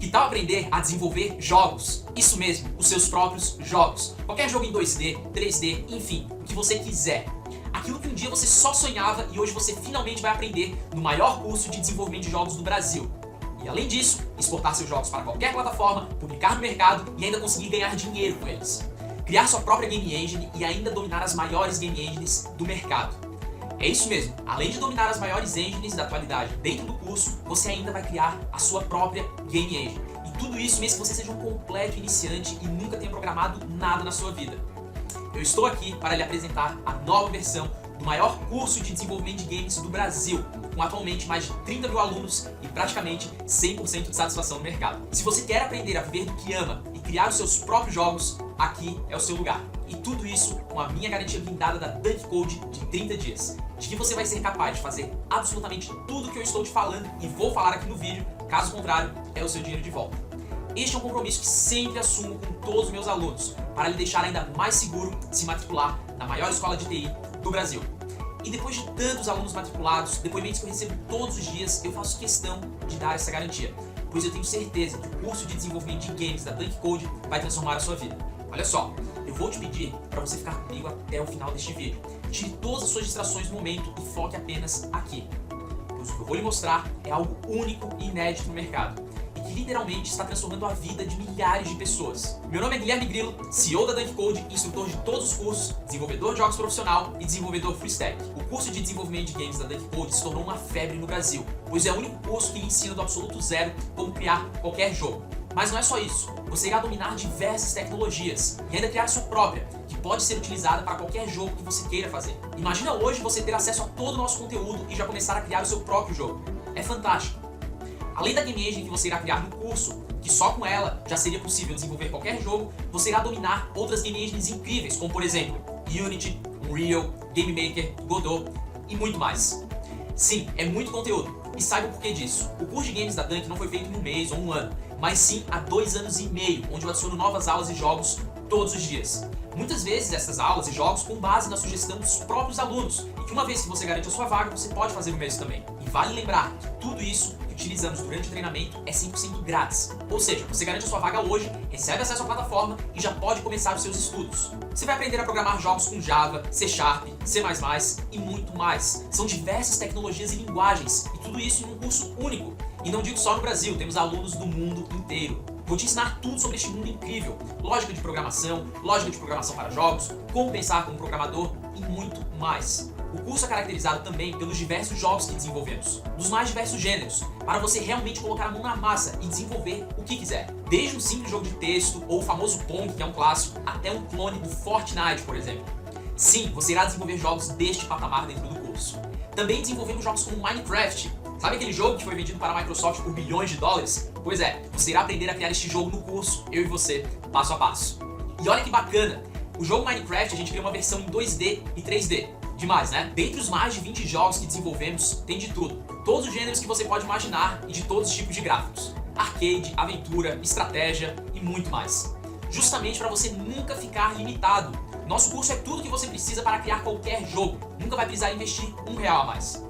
Que tal aprender a desenvolver jogos? Isso mesmo, os seus próprios jogos. Qualquer jogo em 2D, 3D, enfim, o que você quiser. Aquilo que um dia você só sonhava e hoje você finalmente vai aprender no maior curso de desenvolvimento de jogos do Brasil. E além disso, exportar seus jogos para qualquer plataforma, publicar no mercado e ainda conseguir ganhar dinheiro com eles. Criar sua própria game engine e ainda dominar as maiores game engines do mercado. É isso mesmo, além de dominar as maiores engines da atualidade dentro do curso, você ainda vai criar a sua própria game engine. E tudo isso mesmo que você seja um completo iniciante e nunca tenha programado nada na sua vida. Eu estou aqui para lhe apresentar a nova versão do maior curso de desenvolvimento de games do Brasil, com atualmente mais de 30 mil alunos e praticamente 100% de satisfação no mercado. Se você quer aprender a viver do que ama e criar os seus próprios jogos, aqui é o seu lugar. E tudo isso com a minha garantia blindada da Dunk Code de 30 dias, de que você vai ser capaz de fazer absolutamente tudo o que eu estou te falando e vou falar aqui no vídeo, caso contrário, é o seu dinheiro de volta. Este é um compromisso que sempre assumo com todos os meus alunos, para lhe deixar ainda mais seguro se matricular na maior escola de TI do Brasil. E depois de tantos alunos matriculados, depoimentos que eu recebo todos os dias, eu faço questão de dar essa garantia, pois eu tenho certeza que o curso de desenvolvimento de games da Dunk Code vai transformar a sua vida. Olha só, eu vou te pedir para você ficar comigo até o final deste vídeo. Tire todas as suas distrações no momento e foque apenas aqui, pois o que eu vou lhe mostrar é algo único e inédito no mercado, e que literalmente está transformando a vida de milhares de pessoas. Meu nome é Guilherme Grilo, CEO da Dunk Code, instrutor de todos os cursos, desenvolvedor de jogos profissional e desenvolvedor full stack. O curso de desenvolvimento de games da Dunk Code se tornou uma febre no Brasil, pois é o único curso que lhe ensina do absoluto zero como criar qualquer jogo. Mas não é só isso, você irá dominar diversas tecnologias e ainda criar a sua própria, que pode ser utilizada para qualquer jogo que você queira fazer. Imagina hoje você ter acesso a todo o nosso conteúdo e já começar a criar o seu próprio jogo. É fantástico! Além da game engine que você irá criar no curso, que só com ela já seria possível desenvolver qualquer jogo, você irá dominar outras game engines incríveis, como por exemplo, Unity, Unreal, Game Maker, Godot e muito mais. Sim, é muito conteúdo, e saiba o porquê disso. O curso de games da Dunk não foi feito em um mês ou um ano, mas sim há 2 anos e meio, onde eu adiciono novas aulas e jogos todos os dias. Muitas vezes essas aulas e jogos com base na sugestão dos próprios alunos, e que uma vez que você garante a sua vaga, você pode fazer o mesmo também. E vale lembrar que tudo isso que utilizamos durante o treinamento é 100% grátis. Ou seja, você garante a sua vaga hoje, recebe acesso à plataforma e já pode começar os seus estudos. Você vai aprender a programar jogos com Java, C#, C++ e muito mais. São diversas tecnologias e linguagens, e tudo isso em um curso único. E não digo só no Brasil, temos alunos do mundo inteiro. Vou te ensinar tudo sobre este mundo incrível, lógica de programação para jogos, como pensar como programador e muito mais. O curso é caracterizado também pelos diversos jogos que desenvolvemos, dos mais diversos gêneros, para você realmente colocar a mão na massa e desenvolver o que quiser. Desde um simples jogo de texto, ou o famoso Pong, que é um clássico, até um clone do Fortnite, por exemplo. Sim, você irá desenvolver jogos deste patamar dentro do curso. Também desenvolvemos jogos como Minecraft. Sabe aquele jogo que foi vendido para a Microsoft por bilhões de dólares? Pois é, você irá aprender a criar este jogo no curso, eu e você, passo a passo. E olha que bacana, o jogo Minecraft a gente criou uma versão em 2D e 3D. Demais, né? Dentre os mais de 20 jogos que desenvolvemos, tem de tudo. Todos os gêneros que você pode imaginar e de todos os tipos de gráficos. Arcade, aventura, estratégia e muito mais. Justamente para você nunca ficar limitado. Nosso curso é tudo que você precisa para criar qualquer jogo. Nunca vai precisar investir R$1 a mais.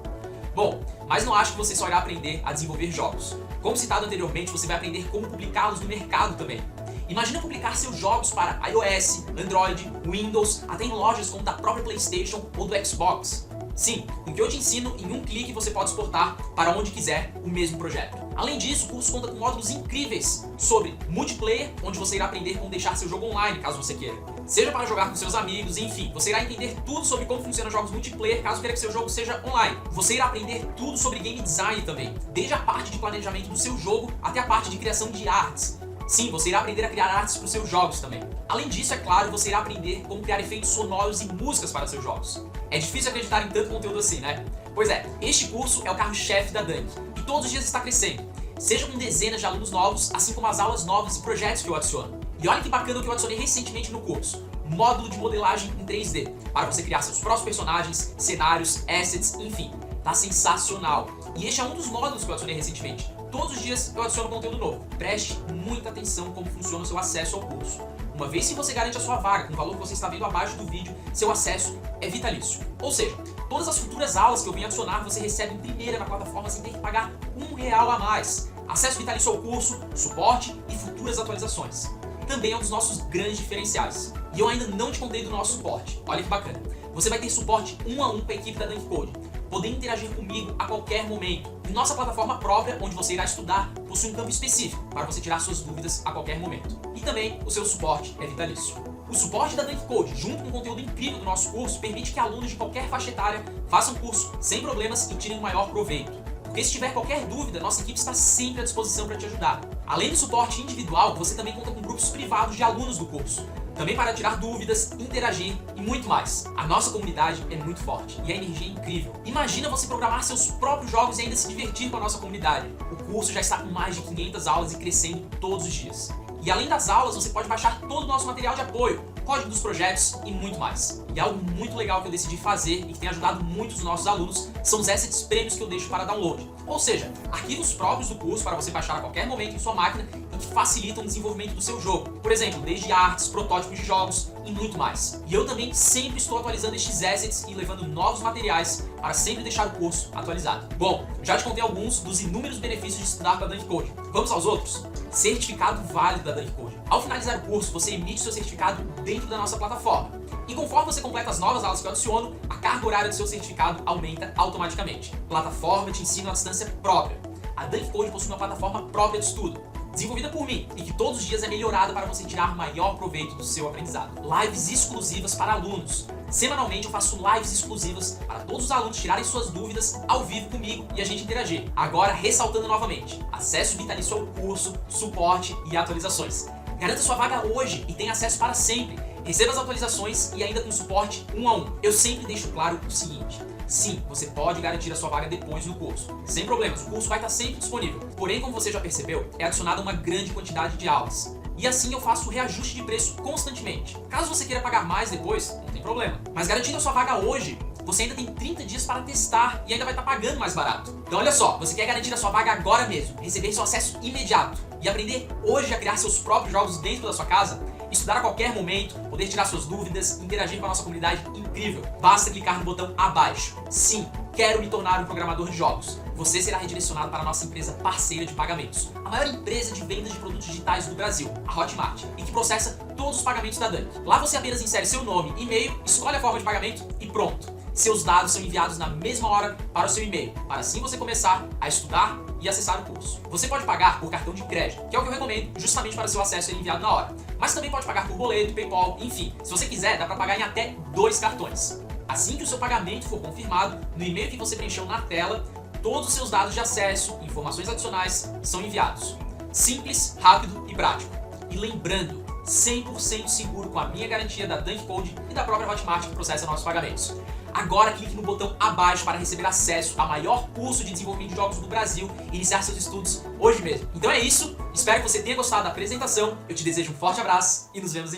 Bom, mas não acho que você só irá aprender a desenvolver jogos. Como citado anteriormente, você vai aprender como publicá-los no mercado também. Imagina publicar seus jogos para iOS, Android, Windows, até em lojas como da própria PlayStation ou do Xbox. Sim, o que eu te ensino, em um clique você pode exportar para onde quiser o mesmo projeto. Além disso, o curso conta com módulos incríveis sobre multiplayer, onde você irá aprender como deixar seu jogo online, caso você queira. Seja para jogar com seus amigos, enfim, você irá entender tudo sobre como funcionam jogos multiplayer, caso queira que seu jogo seja online. Você irá aprender tudo sobre game design também, desde a parte de planejamento do seu jogo até a parte de criação de artes. Sim, você irá aprender a criar artes para os seus jogos também. Além disso, é claro, você irá aprender como criar efeitos sonoros e músicas para seus jogos. É difícil acreditar em tanto conteúdo assim, né? Pois é, este curso é o carro-chefe da Dunk e todos os dias está crescendo. Seja com dezenas de alunos novos, assim como as aulas novas e projetos que eu adiciono. E olha que bacana o que eu adicionei recentemente no curso. Módulo de modelagem em 3D, para você criar seus próprios personagens, cenários, assets, enfim. Tá sensacional. E este é um dos módulos que eu adicionei recentemente. Todos os dias eu adiciono conteúdo novo. Preste muita atenção como funciona o seu acesso ao curso. Uma vez que você garante a sua vaga com o valor que você está vendo abaixo do vídeo, seu acesso é vitalício. Ou seja, todas as futuras aulas que eu venho adicionar você recebe em primeira na plataforma sem ter que pagar R$1 a mais. acesso vitalício ao curso, suporte e futuras atualizações. Também é um dos nossos grandes diferenciais. E eu ainda não te contei do nosso suporte. Olha que bacana. Você vai ter suporte 1 a 1 com a equipe da Dunk Code, poder interagir comigo a qualquer momento. E nossa plataforma própria, onde você irá estudar, possui um campo específico para você tirar suas dúvidas a qualquer momento. E também o seu suporte é vitalício. O suporte da Dunk Code, junto com o conteúdo incrível do nosso curso, permite que alunos de qualquer faixa etária façam o curso sem problemas e tirem o maior proveito. Porque se tiver qualquer dúvida, nossa equipe está sempre à disposição para te ajudar. Além do suporte individual, você também conta com grupos privados de alunos do curso, também para tirar dúvidas, interagir e muito mais. A nossa comunidade é muito forte e a energia é incrível. Imagina você programar seus próprios jogos e ainda se divertir com a nossa comunidade. O curso já está com mais de 500 aulas e crescendo todos os dias. E além das aulas, você pode baixar todo o nosso material de apoio, código dos projetos e muito mais. E algo muito legal que eu decidi fazer e que tem ajudado muitos dos nossos alunos são os assets prêmios que eu deixo para download. Ou seja, arquivos próprios do curso para você baixar a qualquer momento em sua máquina e que facilitam o desenvolvimento do seu jogo. Por exemplo, desde artes, protótipos de jogos e muito mais. E eu também sempre estou atualizando estes assets e levando novos materiais para sempre deixar o curso atualizado. Bom, já te contei alguns dos inúmeros benefícios de estudar com a Dunk Code. Vamos aos outros? Certificado válido da Dunk Code. Ao finalizar o curso, você emite seu certificado dentro da nossa plataforma. E conforme você completa as novas aulas que eu adiciono, a carga horária do seu certificado aumenta automaticamente. Plataforma de ensino à distância própria. A Dunk Code possui uma plataforma própria de estudo, desenvolvida por mim e que todos os dias é melhorada para você tirar maior proveito do seu aprendizado. Lives exclusivas para alunos. Semanalmente eu faço lives exclusivas para todos os alunos tirarem suas dúvidas ao vivo comigo e a gente interagir. Agora, ressaltando novamente, acesso vitalício ao curso, suporte e atualizações. Garanta sua vaga hoje e tenha acesso para sempre. Receba as atualizações e ainda com suporte 1 a 1. Eu sempre deixo claro o seguinte: sim, você pode garantir a sua vaga depois do curso. Sem problemas, o curso vai estar sempre disponível. Porém, como você já percebeu, é adicionada uma grande quantidade de aulas. E assim eu faço reajuste de preço constantemente. Caso você queira pagar mais depois, não tem problema. Mas garantindo a sua vaga hoje, você ainda tem 30 dias para testar e ainda vai estar pagando mais barato. Então olha só, você quer garantir a sua vaga agora mesmo, receber seu acesso imediato e aprender hoje a criar seus próprios jogos dentro da sua casa? Estudar a qualquer momento, poder tirar suas dúvidas, interagir com a nossa comunidade incrível. Basta clicar no botão abaixo. Sim, quero me tornar um programador de jogos. Você será redirecionado para a nossa empresa parceira de pagamentos, a maior empresa de vendas de produtos digitais do Brasil, a Hotmart, e que processa todos os pagamentos da Dunk. Lá você apenas insere seu nome, e-mail, escolhe a forma de pagamento e pronto. Seus dados são enviados na mesma hora para o seu e-mail, para assim você começar a estudar e acessar o curso. Você pode pagar por cartão de crédito, que é o que eu recomendo justamente para seu acesso ser enviado na hora. Mas também pode pagar por boleto, PayPal, enfim. Se você quiser, dá para pagar em até 2 cartões. Assim que o seu pagamento for confirmado, no e-mail que você preencheu na tela, todos os seus dados de acesso e informações adicionais são enviados. Simples, rápido e prático. E lembrando, 100% seguro com a minha garantia da Dunk Code e da própria Hotmart que processa nossos pagamentos. Agora clique no botão abaixo para receber acesso ao maior curso de desenvolvimento de jogos do Brasil e iniciar seus estudos hoje mesmo. Então é isso, espero que você tenha gostado da apresentação, eu te desejo um forte abraço e nos vemos em